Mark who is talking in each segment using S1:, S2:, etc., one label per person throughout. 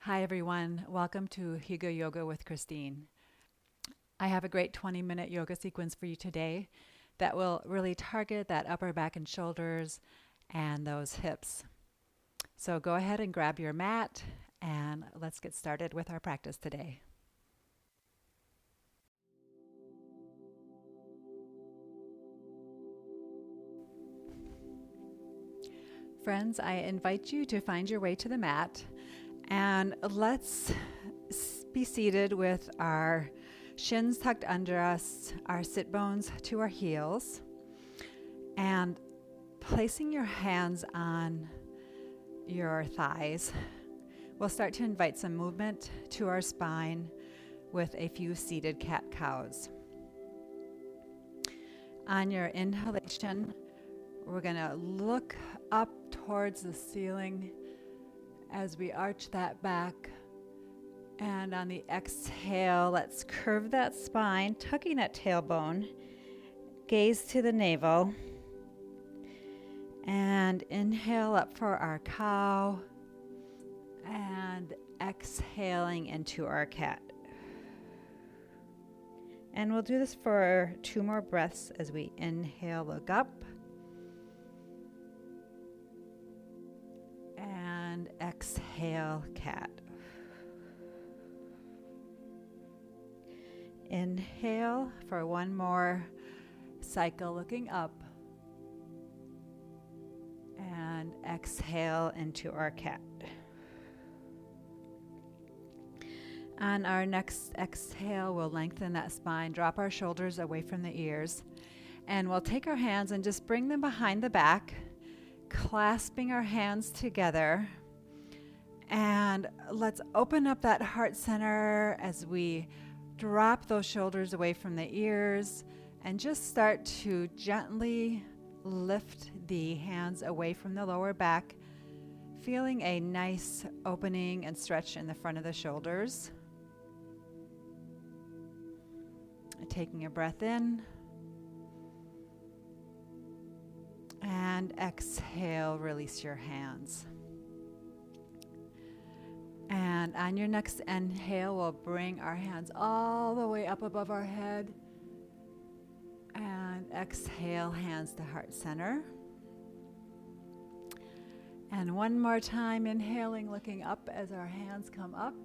S1: Hi everyone, welcome to Hygge Yoga with Christine. I have a great 20-minute yoga sequence for you today that will really target that upper back and shoulders and those hips. So go ahead and grab your mat and let's get started with our practice today. Friends, I invite you to find your way to the mat and let's be seated with our shins tucked under us, our sit bones to our heels, and placing your hands on your thighs. We'll start to invite some movement to our spine with a few seated cat-cows. On your inhalation, we're going to look up towards the ceiling as we arch that back. And on the exhale, let's curve that spine, tucking that tailbone, gaze to the navel, and inhale up for our cow, and exhaling into our cat. And we'll do this for 2 more breaths as we inhale, look up, and exhale, cat. Inhale for 1 more cycle, looking up, and exhale into our cat. On our next exhale, we'll lengthen that spine, drop our shoulders away from the ears, and we'll take our hands and just bring them behind the back, clasping our hands together. And let's open up that heart center as we drop those shoulders away from the ears and just start to gently lift the hands away from the lower back, feeling a nice opening and stretch in the front of the shoulders. Taking a breath in and exhale, release your hands. And on your next inhale, we'll bring our hands all the way up above our head. And exhale, hands to heart center. And 1 more time, inhaling, looking up as our hands come up.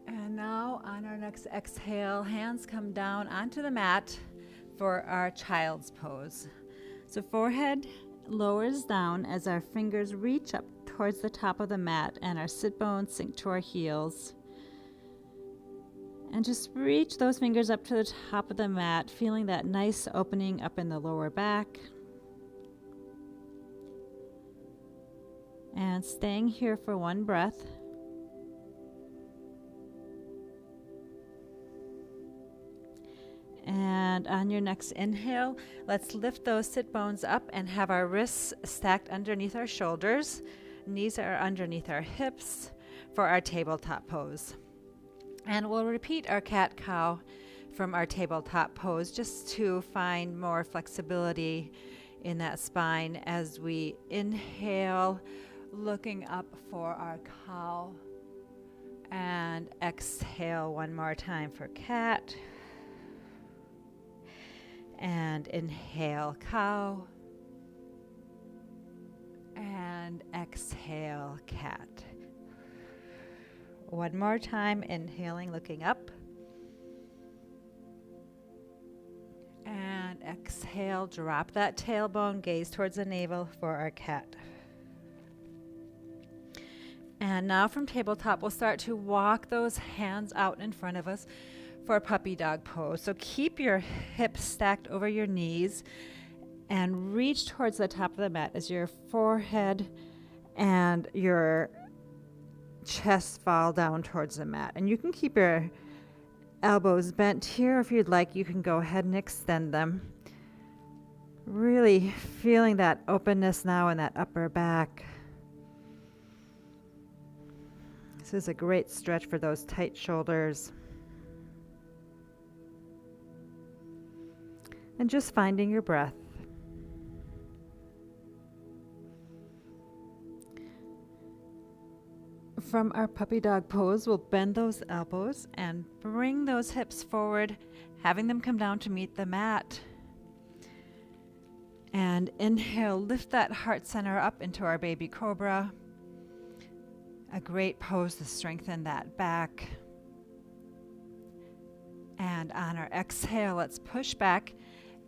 S1: And now on our next exhale, hands come down onto the mat for our child's pose. So forehead lowers down as our fingers reach up towards the top of the mat and our sit bones sink to our heels. And just reach those fingers up to the top of the mat, feeling that nice opening up in the lower back. And staying here for 1 breath. And on your next inhale, let's lift those sit bones up and have our wrists stacked underneath our shoulders. Knees are underneath our hips for our tabletop pose. And we'll repeat our cat-cow from our tabletop pose just to find more flexibility in that spine as we inhale, looking up for our cow, and exhale 1 more time for cat. And inhale, cow, and exhale, cat. 1 more time, inhaling, looking up, and exhale, drop that tailbone, gaze towards the navel for our cat. And now from tabletop, we'll start to walk those hands out in front of us for puppy dog pose. So keep your hips stacked over your knees and reach towards the top of the mat as your forehead and your chest fall down towards the mat. And you can keep your elbows bent here. If you'd like, you can go ahead and extend them. Really feeling that openness now in that upper back. This is a great stretch for those tight shoulders. And just finding your breath. from our puppy dog pose, we'll bend those elbows and bring those hips forward, having them come down to meet the mat. And inhale, lift that heart center up into our baby cobra. A great pose to strengthen that back. And on our exhale, let's push back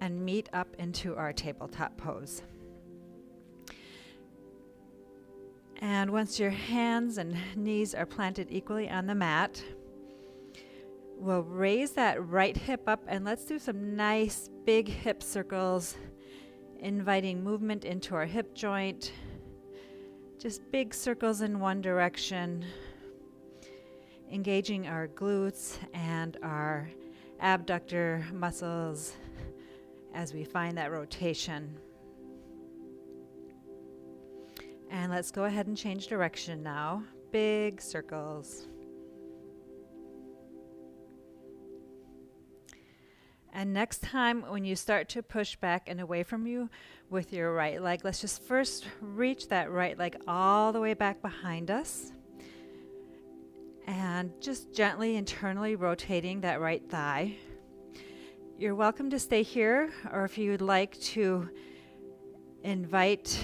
S1: and meet up into our tabletop pose. And once your hands and knees are planted equally on the mat, we'll raise that right hip up and let's do some nice big hip circles, inviting movement into our hip joint. Just big circles in one direction, engaging our glutes and our abductor muscles as we find that rotation. And let's go ahead and change direction now. Big circles. And next time when you start to push back and away from you with your right leg, let's just first reach that right leg all the way back behind us. And just gently internally rotating that right thigh. You're welcome to stay here, or if you'd like to invite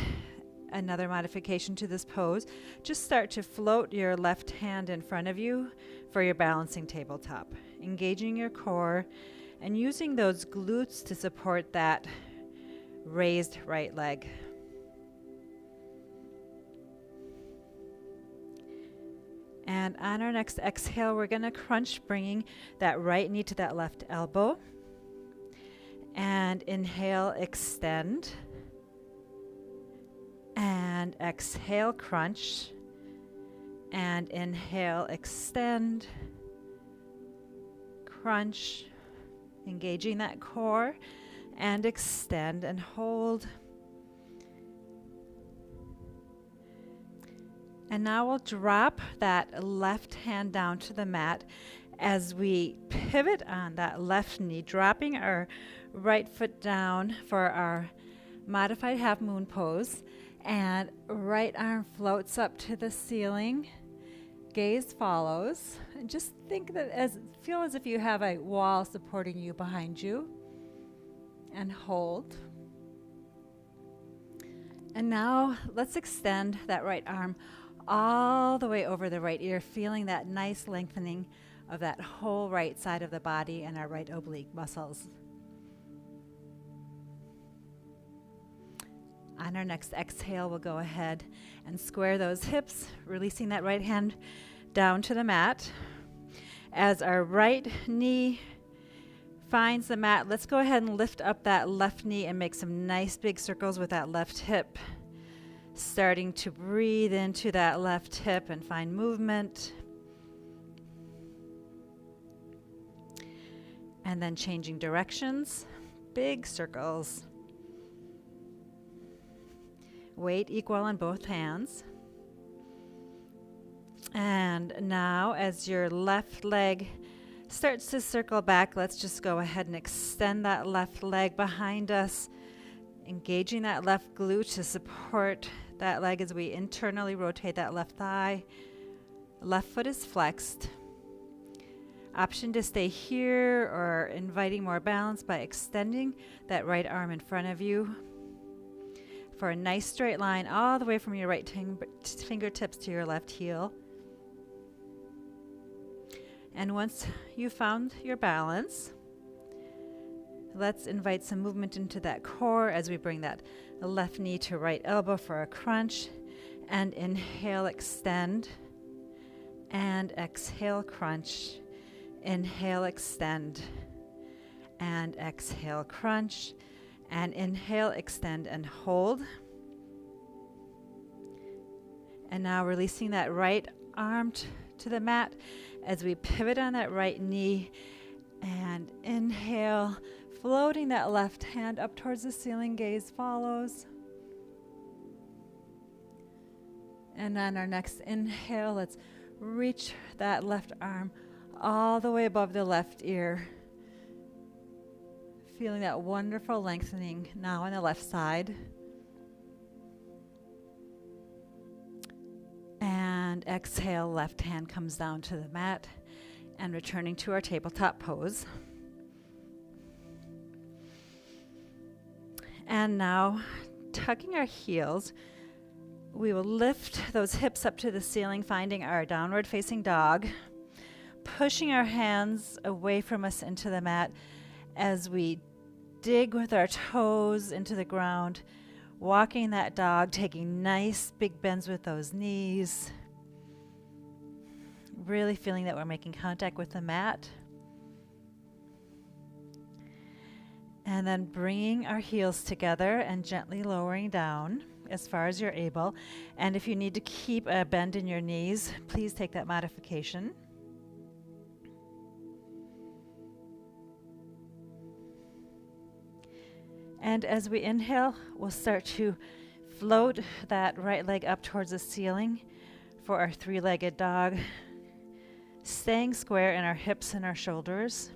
S1: another modification to this pose, just start to float your left hand in front of you for your balancing tabletop, engaging your core and using those glutes to support that raised right leg. And on our next exhale, we're going to crunch, bringing that right knee to that left elbow. And inhale, extend. And exhale, crunch. And inhale, extend. Crunch. Engaging that core. And extend and hold. And now we'll drop that left hand down to the mat as we pivot on that left knee, dropping our right foot down for our modified half moon pose. And right arm floats up to the ceiling. Gaze follows. And just think that feel as if you have a wall supporting you behind you. And hold. And now let's extend that right arm all the way over the right ear, feeling that nice lengthening of that whole right side of the body and our right oblique muscles. On our next exhale, we'll go ahead and square those hips, releasing that right hand down to the mat. As our right knee finds the mat, let's go ahead and lift up that left knee and make some nice big circles with that left hip. Starting to breathe into that left hip and find movement. And then changing directions, big circles. Weight equal on both hands. And now as your left leg starts to circle back, let's just go ahead and extend that left leg behind us, engaging that left glute to support that leg as we internally rotate that left thigh. Left foot is flexed. Option to stay here or inviting more balance by extending that right arm in front of you for a nice straight line all the way from your right fingertips to your left heel. And once you found your balance, let's invite some movement into that core as we bring that left knee to right elbow for a crunch. And inhale, extend. And exhale, crunch. Inhale, extend. And exhale, crunch. And inhale, extend, and hold. And now releasing that right arm to the mat as we pivot on that right knee. And inhale, floating that left hand up towards the ceiling, gaze follows. And on our next inhale, let's reach that left arm all the way above the left ear. Feeling that wonderful lengthening now on the left side. And exhale, left hand comes down to the mat and returning to our tabletop pose. And now, tucking our heels, we will lift those hips up to the ceiling, finding our downward facing dog, pushing our hands away from us into the mat as we dig with our toes into the ground, walking that dog, taking nice big bends with those knees, really feeling that we're making contact with the mat. And then bringing our heels together and gently lowering down as far as you're able. And if you need to keep a bend in your knees, please take that modification. And as we inhale, we'll start to float that right leg up towards the ceiling for our three-legged dog, staying square in our hips and our shoulders.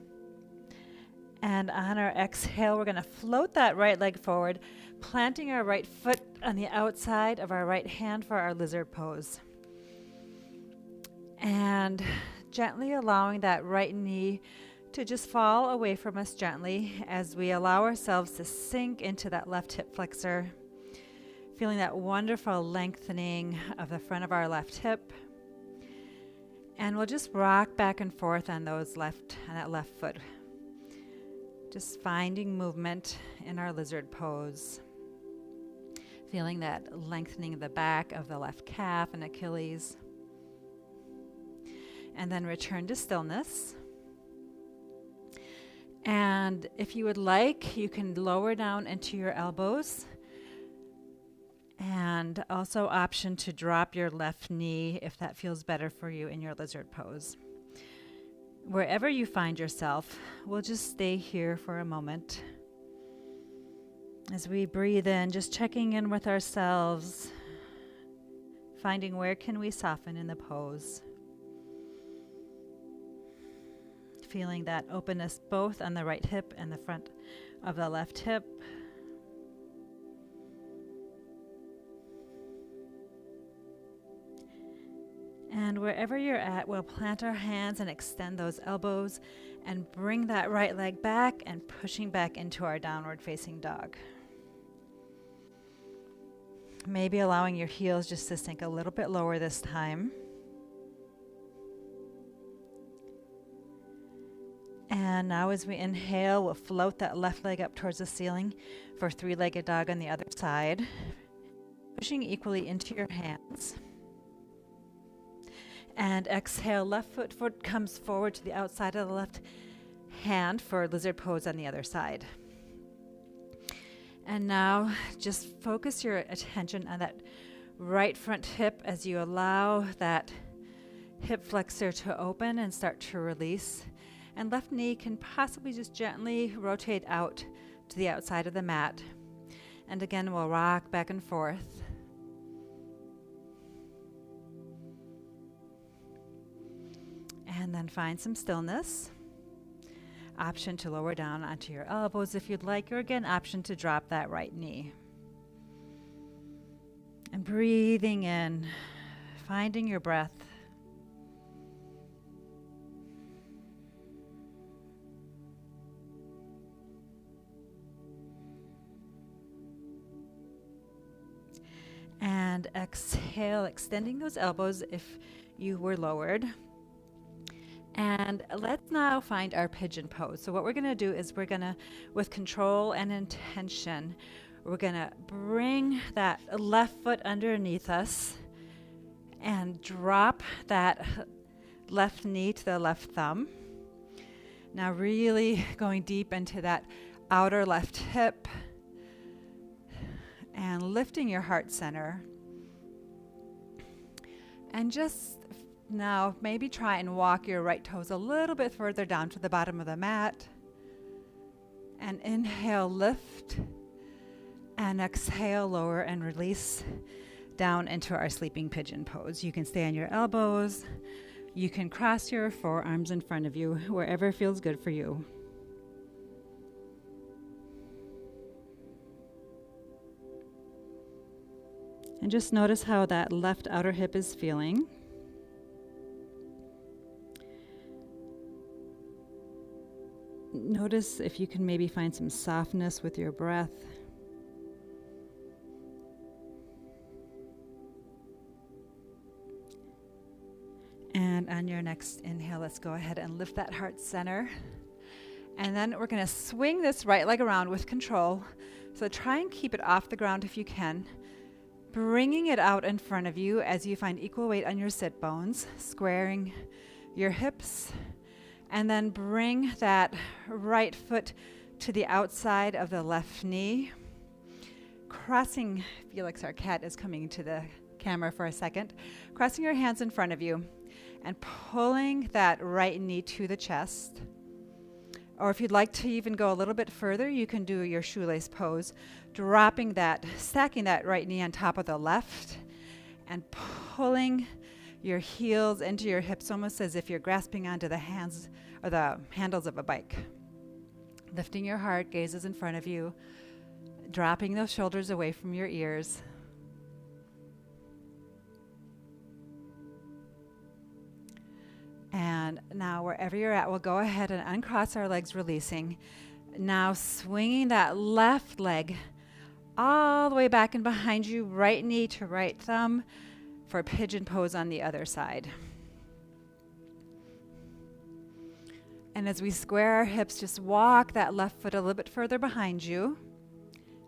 S1: And on our exhale, we're going to float that right leg forward, planting our right foot on the outside of our right hand for our lizard pose. And gently allowing that right knee to just fall away from us gently as we allow ourselves to sink into that left hip flexor, feeling that wonderful lengthening of the front of our left hip. And we'll just rock back and forth on that left foot. Just finding movement in our lizard pose. Feeling that lengthening of the back of the left calf and Achilles. And then return to stillness. And if you would like, you can lower down into your elbows. And also option to drop your left knee if that feels better for you in your lizard pose. Wherever you find yourself, we'll just stay here for a moment. As we breathe in, just checking in with ourselves, finding where can we soften in the pose. Feeling that openness both on the right hip and the front of the left hip. And wherever you're at, we'll plant our hands and extend those elbows and bring that right leg back and pushing back into our downward facing dog. Maybe allowing your heels just to sink a little bit lower this time. And now as we inhale, we'll float that left leg up towards the ceiling for three-legged dog on the other side, pushing equally into your hands. And exhale, left foot comes forward to the outside of the left hand for lizard pose on the other side. And now just focus your attention on that right front hip as you allow that hip flexor to open and start to release. And left knee can possibly just gently rotate out to the outside of the mat. And again, we'll rock back and forth. And then find some stillness. Option to lower down onto your elbows if you'd like, or again, option to drop that right knee. And breathing in, finding your breath. And exhale, extending those elbows if you were lowered. And let's now find our pigeon pose. So what we're going to do is we're going to, with control and intention, we're going to bring that left foot underneath us and drop that left knee to the left thumb. Now really going deep into that outer left hip and lifting your heart center. And just now, maybe try and walk your right toes a little bit further down to the bottom of the mat. And inhale, lift. And exhale, lower and release down into our sleeping pigeon pose. You can stay on your elbows. You can cross your forearms in front of you, wherever feels good for you. And just notice how that left outer hip is feeling. notice if you can maybe find some softness with your breath. And on your next inhale, let's go ahead and lift that heart center. And then we're going to swing this right leg around with control. So try and keep it off the ground if you can. Bringing it out in front of you as you find equal weight on your sit bones, squaring your hips. And then bring that right foot to the outside of the left knee. Crossing, Felix, our cat, is coming to the camera for a second. Crossing your hands in front of you and pulling that right knee to the chest. Or if you'd like to even go a little bit further, you can do your shoelace pose, stacking that right knee on top of the left and pulling your heels into your hips, almost as if you're grasping onto the hands or the handles of a bike. Lifting your heart, gazes in front of you, dropping those shoulders away from your ears. And now wherever you're at, we'll go ahead and uncross our legs, releasing. Now swinging that left leg all the way back and behind you, right knee to right thumb for pigeon pose on the other side. And as we square our hips, just walk that left foot a little bit further behind you.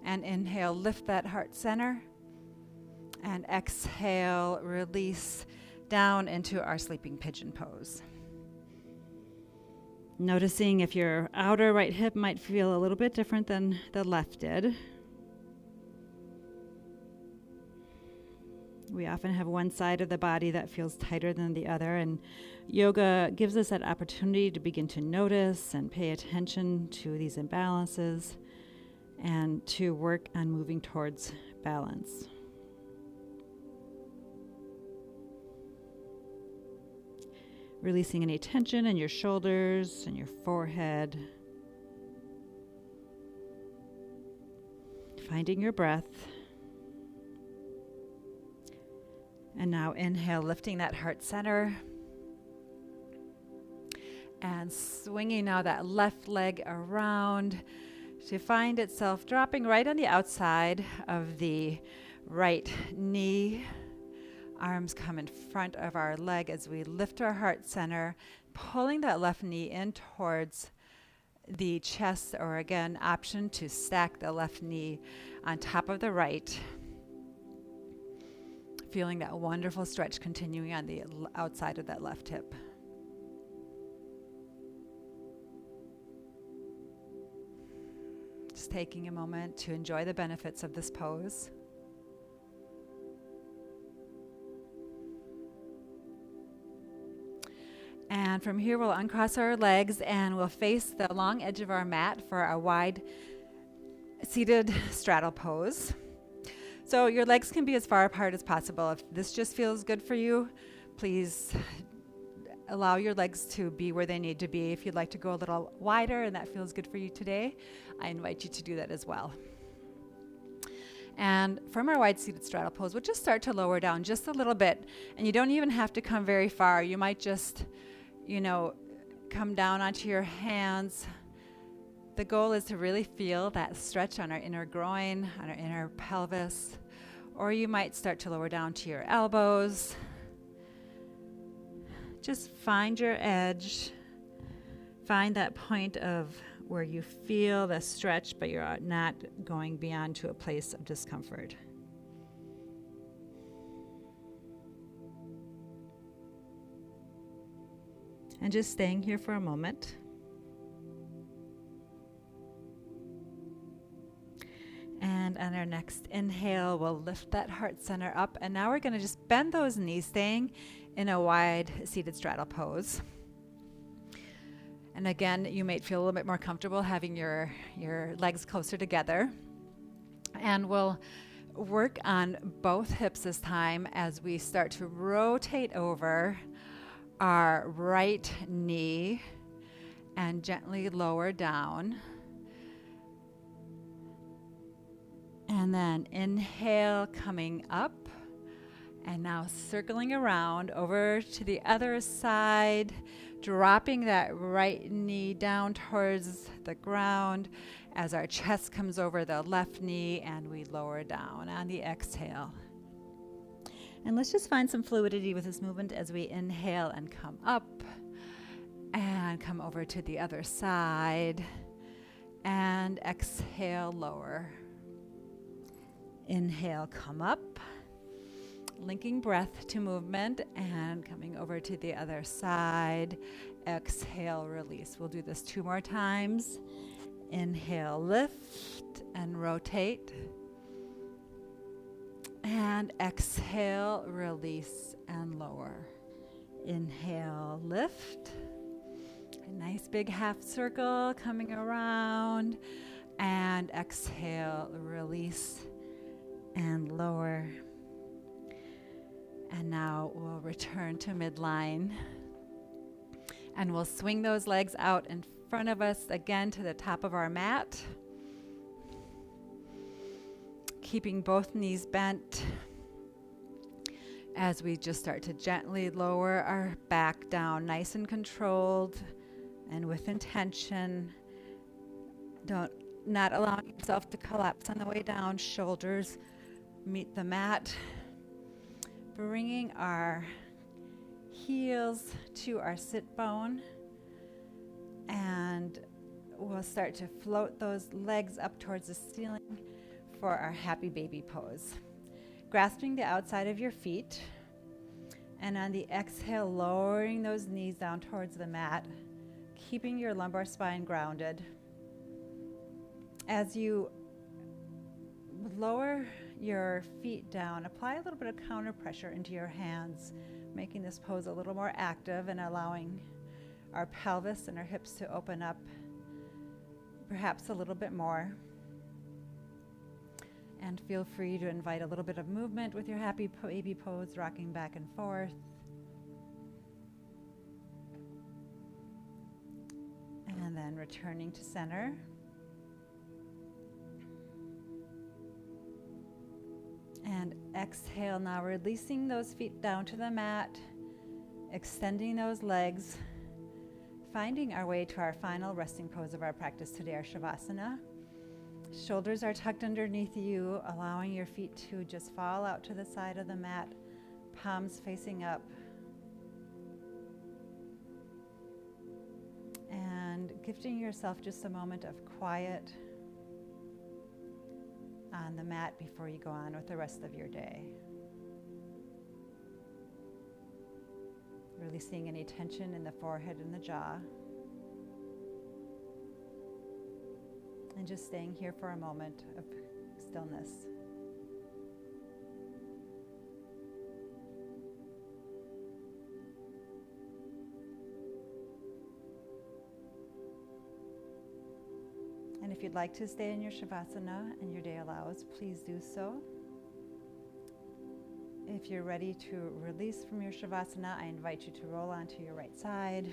S1: And inhale, lift that heart center. And exhale, release down into our sleeping pigeon pose. Noticing if your outer right hip might feel a little bit different than the left did. We often have one side of the body that feels tighter than the other, and yoga gives us that opportunity to begin to notice and pay attention to these imbalances and to work on moving towards balance. Releasing any tension in your shoulders and your forehead. Finding your breath. And now inhale, lifting that heart center. And swinging now that left leg around to find itself dropping right on the outside of the right knee. Arms come in front of our leg as we lift our heart center, pulling that left knee in towards the chest, or again, option to stack the left knee on top of the right. Feeling that wonderful stretch continuing on the outside of that left hip. Just taking a moment to enjoy the benefits of this pose. And from here, we'll uncross our legs and we'll face the long edge of our mat for a wide seated straddle pose. So your legs can be as far apart as possible. If this just feels good for you, please allow your legs to be where they need to be. If you'd like to go a little wider and that feels good for you today, I invite you to do that as well. And from our wide seated straddle pose, we'll just start to lower down just a little bit. And you don't even have to come very far. You might just, come down onto your hands. The goal is to really feel that stretch on our inner groin, on our inner pelvis. Or you might start to lower down to your elbows. Just find your edge. Find that point of where you feel the stretch, but you're not going beyond to a place of discomfort. And just staying here for a moment. And on our next inhale, we'll lift that heart center up. And now we're going to just bend those knees, staying in a wide seated straddle pose. And again, you might feel a little bit more comfortable having your legs closer together. And we'll work on both hips this time as we start to rotate over our right knee and gently lower down. And then inhale, coming up, And now circling around over to the other side, dropping that right knee down towards the ground as our chest comes over the left knee and we lower down on the exhale. And let's just find some fluidity with this movement as we inhale and come up and come over to the other side and exhale, lower. Inhale, come up, linking breath to movement and coming over to the other side. Exhale, release. We'll do this 2 more times. Inhale, lift and rotate. And exhale, release and lower. Inhale, lift. A nice big half circle coming around. And exhale, release and lower. And now we'll return to midline. And we'll swing those legs out in front of us again to the top of our mat. Keeping both knees bent as we just start to gently lower our back down, nice and controlled and with intention. Not allowing yourself to collapse on the way down. Shoulders meet the mat. Bringing our heels to our sit bone, and we'll start to float those legs up towards the ceiling for our happy baby pose. Grasping the outside of your feet, and on the exhale, lowering those knees down towards the mat, keeping your lumbar spine grounded. As you lower your feet down, apply a little bit of counter pressure into your hands, making this pose a little more active and allowing our pelvis and our hips to open up perhaps a little bit more. And feel free to invite a little bit of movement with your happy baby pose, rocking back and forth. And then returning to center. And exhale, now releasing those feet down to the mat, extending those legs, finding our way to our final resting pose of our practice today, our Shavasana. Shoulders are tucked underneath you, allowing your feet to just fall out to the side of the mat, palms facing up. And gifting yourself just a moment of quiet on the mat before you go on with the rest of your day. Releasing any tension in the forehead and the jaw. And just staying here for a moment of stillness. And if you'd like to stay in your Shavasana and your day allows, please do so. If you're ready to release from your Shavasana, I invite you to roll onto your right side,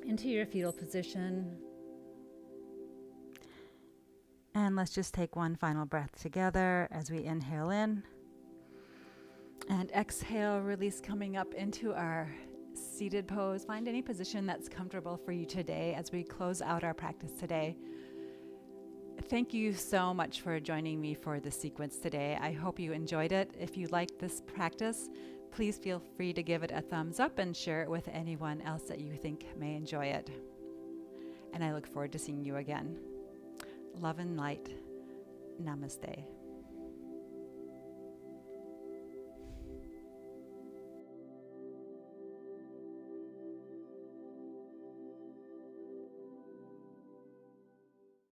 S1: into your fetal position. And let's just take one final breath together as we inhale in. And exhale, release, coming up into our seated pose. Find any position that's comfortable for you today as we close out our practice today. Thank you so much for joining me for the sequence today. I hope you enjoyed it. If you liked this practice, please feel free to give it a thumbs up and share it with anyone else that you think may enjoy it. And I look forward to seeing you again. Love and light. Namaste.